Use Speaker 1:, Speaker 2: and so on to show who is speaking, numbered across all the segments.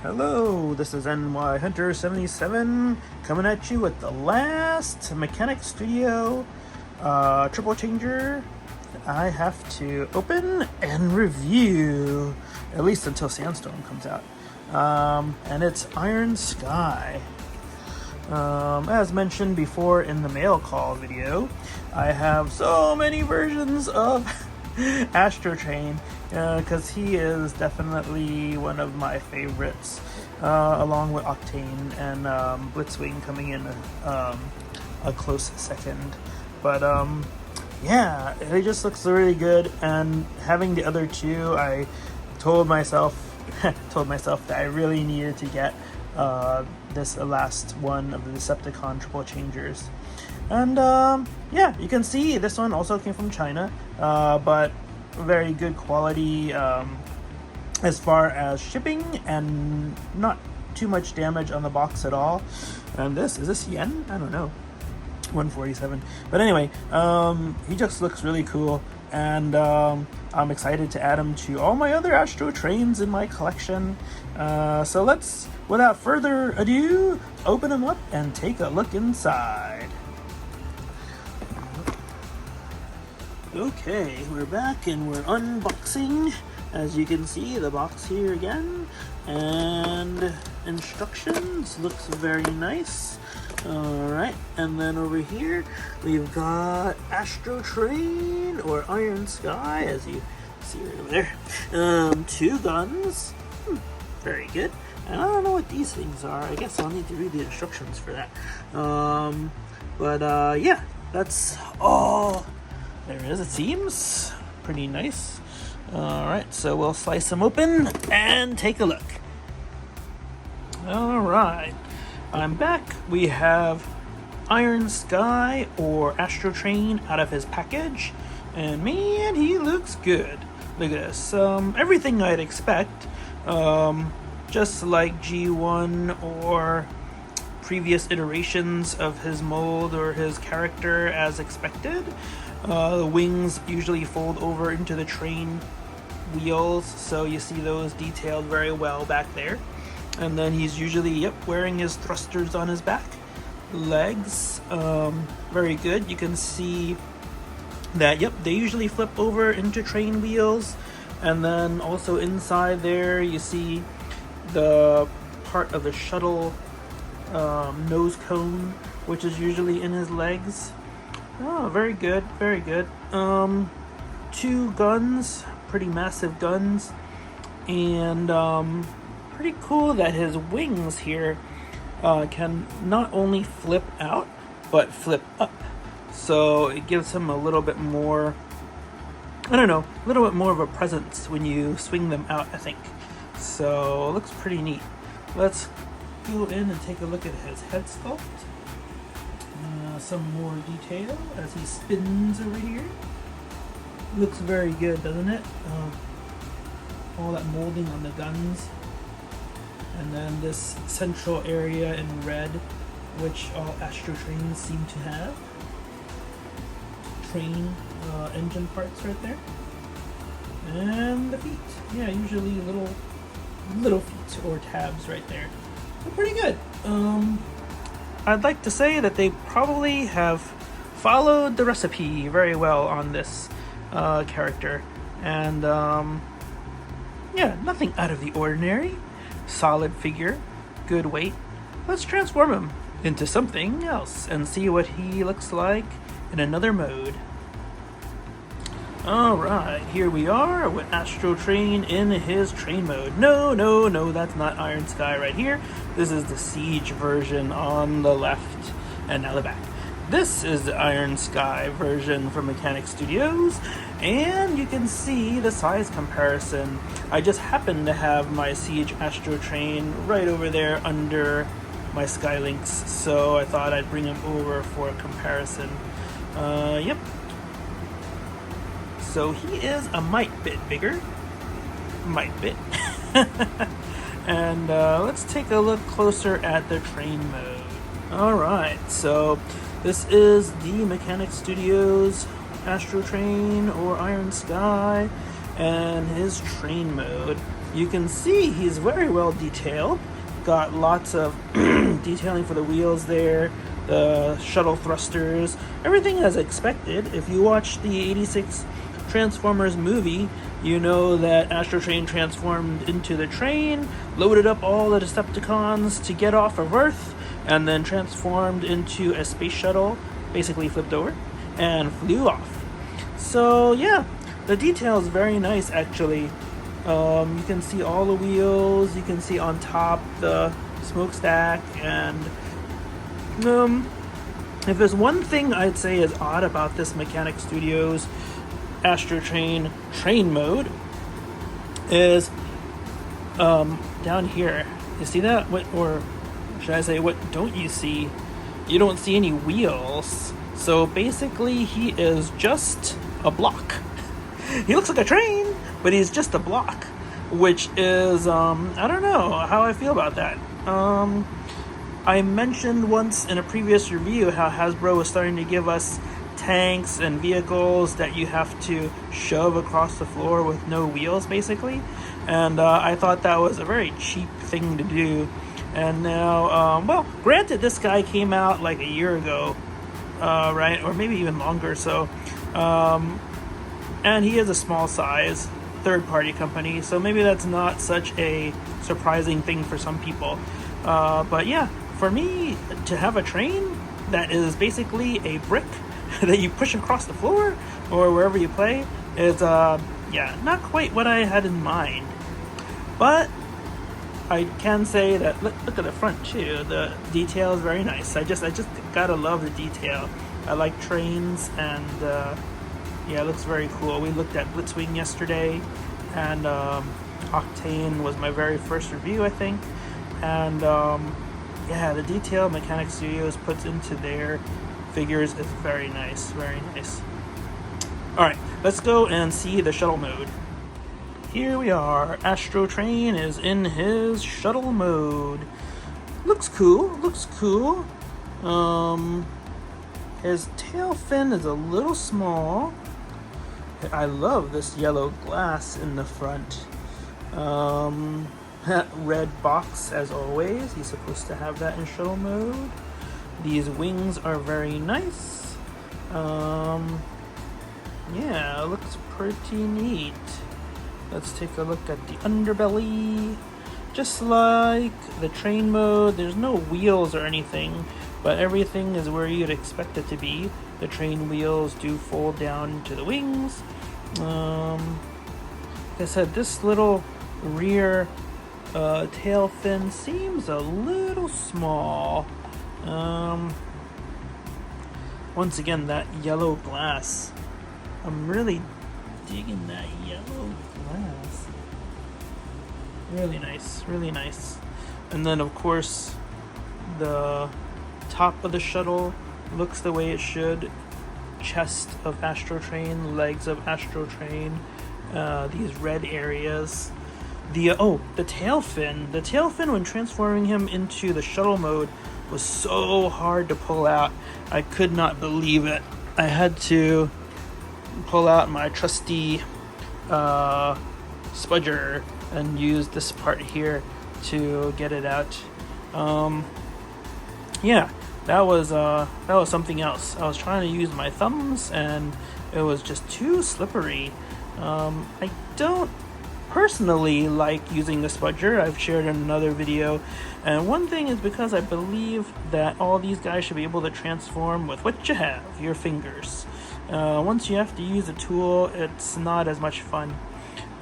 Speaker 1: Hello, this is NY Hunter 77 coming at you with the last Mechanic Studio Triplechanger I have to open and review, at least until Sandstorm comes out. And it's Iron Sky. As mentioned before in the mail call video, I have so many versions of Astrotrain because he is definitely one of my favorites, along with Octane and Blitzwing coming in a close second. But yeah, it just looks really good, and having the other two, I told myself that I really needed to get this last one of the Decepticon Triplechangers. And yeah, you can see this one also came from China, but very good quality as far as shipping, and not too much damage on the box at all. And is this yen? I don't know. 147. But anyway, he just looks really cool, and I'm excited to add him to all my other Astrotrains in my collection. So let's, without further ado, open him up and take a look inside. Okay, we're back and we're unboxing. As you can see, the box here again, and instructions looks very nice. Alright, and then over here we've got Astrotrain or Iron Sky, as you see right over there. 2 guns. Very good. And I don't know what these things are. I guess I'll need to read the instructions for that. But yeah, that's all there is. It seems pretty nice. Alright, so we'll slice them open and take a look. Alright, I'm back. We have Iron Sky or Astrotrain out of his package, and man, he looks good. Look at this. Everything I'd expect, just like G1 or previous iterations of his mold or his character as expected. The wings usually fold over into the train wheels, so you see those detailed very well back there. And then he's usually, wearing his thrusters on his back. Legs, very good. You can see that, they usually flip over into train wheels. And then also inside there, you see the part of the shuttle nose cone, which is usually in his legs. Oh, very good, very good. 2 guns, pretty massive guns, and pretty cool that his wings here can not only flip out, but flip up. So it gives him a little bit more, I don't know, a little bit more of a presence when you swing them out, I think. So it looks pretty neat. Let's go in and take a look at his head sculpt. Some more detail as he spins over here. Looks very good, doesn't it? All that molding on the guns. And then this central area in red, which all Astrotrains seem to have. Train engine parts right there. And the feet. Yeah, usually little feet or tabs right there. They're pretty good. I'd like to say that they probably have followed the recipe very well on this character. And yeah, nothing out of the ordinary. Solid figure, good weight. Let's transform him into something else and see what he looks like in another mode. Alright, here we are with Astrotrain in his train mode. No, that's not Iron Sky right here. This is the Siege version on the left, and now the back. This is the Iron Sky version from Mechanic Studios, and you can see the size comparison. I just happen to have my Siege Astrotrain right over there under my Skylinks, so I thought I'd bring him over for a comparison. Yep. So he is a mite bit bigger. Mite bit. And let's take a look closer at the train mode. Alright, so this is the Mechanic Studios Astrotrain or Iron Sky and his train mode. you can see he's very well detailed. Got lots of detailing for the wheels there, the shuttle thrusters, everything as expected. If you watch the 86 Transformers movie, you know that Astrotrain transformed into the train, loaded up all the Decepticons to get off of Earth, and then transformed into a space shuttle, basically flipped over, and flew off. So yeah, the detail is very nice actually. You can see all the wheels, you can see on top the smokestack, and if there's one thing I'd say is odd about this Mechanic Studios Astrotrain train mode is down here. You see that? What, or should I say, what don't you see? You don't see any wheels. So basically he is just a block. He looks like a train, but he's just a block, which is, I don't know how I feel about that. I mentioned once in a previous review how Hasbro was starting to give us tanks and vehicles that you have to shove across the floor with no wheels, basically. And I thought that was a very cheap thing to do. And now, well, granted, this guy came out like a year ago, right? Or maybe even longer, so... and he is a small size third-party company, so maybe that's not such a surprising thing for some people. But yeah, for me, to have a train that is basically a brick that you push across the floor or wherever you play is, yeah, not quite what I had in mind. But I can say that, look at the front too, the detail is very nice. I just gotta love the detail. I like trains, and yeah, it looks very cool. We looked at Blitzwing yesterday, and Octane was my very first review, I think. And yeah, the detail Mechanic Studios puts into their figures is very nice, very nice. Alright, let's go and see the shuttle mode. Here we are. Astrotrain is in his shuttle mode. Looks cool, looks cool. His tail fin is a little small. I love this yellow glass in the front. Red box as always. He's supposed to have that in shuttle mode. These wings are very nice. Yeah, it looks pretty neat. Let's take a look at the underbelly. Just like the train mode, there's no wheels or anything, but everything is where you'd expect it to be. The train wheels do fold down to the wings. Like I said, this little rear tail fin seems a little small. Once again, that yellow glass. I'm really digging that yellow glass. Really nice, really nice. And then, of course, the top of the shuttle looks the way it should. Chest of Astrotrain, legs of Astrotrain, these red areas. The tail fin. The tail fin, when transforming him into the shuttle mode, was so hard to pull out. I could not believe it. I had to pull out my trusty spudger and use this part here to get it out. Yeah, that was something else. I was trying to use my thumbs and it was just too slippery. I don't personally like using the spudger. I've shared in another video, and one thing is because I believe that all these guys should be able to transform with what you have, your fingers. Once you have to use a tool, it's not as much fun.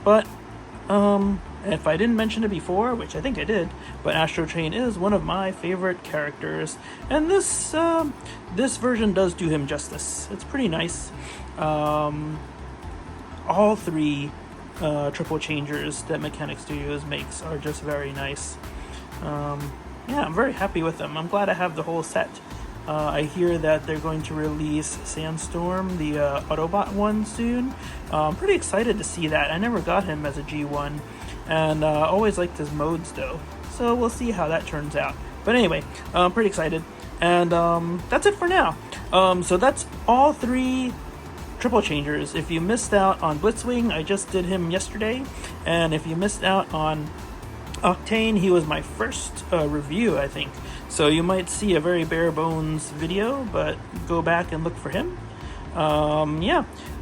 Speaker 1: But if I didn't mention it before, which I think I did, but Astrotrain is one of my favorite characters, and this version does do him justice. It's pretty nice. All three Triplechangers that Mechanic Studios makes are just very nice. Yeah, I'm very happy with them. I'm glad I have the whole set. I hear that they're going to release Sandstorm, the Autobot one, soon. I'm pretty excited to see that. I never got him as a G1, and always liked his modes though. So we'll see how that turns out. But anyway, I'm pretty excited. And that's it for now. So that's all three Triplechangers. If you missed out on Blitzwing, I just did him yesterday. And if you missed out on Octane, he was my first review, I think. So you might see a very bare bones video, but go back and look for him.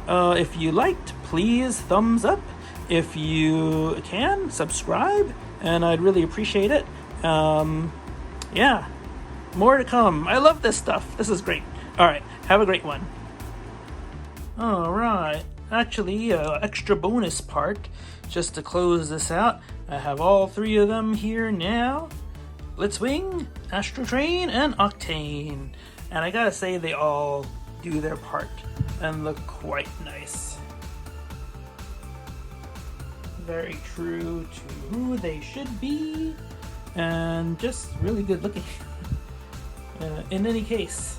Speaker 1: If you liked, please thumbs up. If you can, subscribe, and I'd really appreciate it. More to come. I love this stuff. This is great. All right, have a great one. All right, actually, extra bonus part, just to close this out. I have all three of them here now. Blitzwing, Astrotrain, and Octane. And I gotta say, they all do their part and look quite nice. Very true to who they should be, and just really good looking. In any case,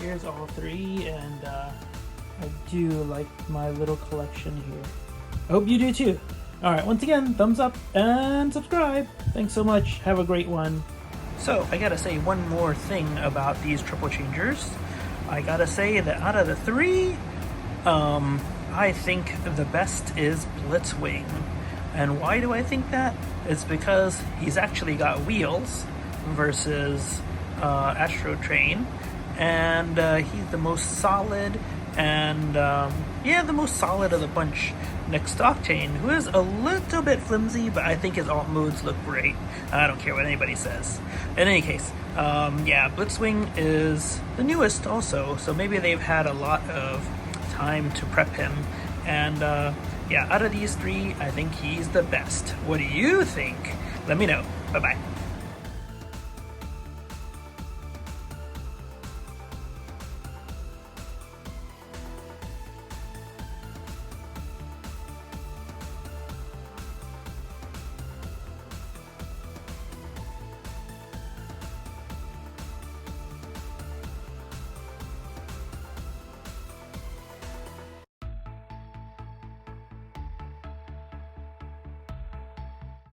Speaker 1: here's all three, and I do like my little collection here. I hope you do too. Alright, once again, thumbs up and subscribe. Thanks so much. Have a great one. So, I gotta say one more thing about these Triplechangers. I gotta say that out of the three, I think the best is Blitzwing. And why do I think that? It's because he's actually got wheels versus Astrotrain, and he's the most solid, and the most solid of the bunch, next to Octane, who is a little bit flimsy, but I think his alt moves look great. I don't care what anybody says. In any case, Blitzwing is the newest also, so maybe they've had a lot of time to prep him, and out of these three, I think he's the best. What do you think? Let me know. Bye-bye.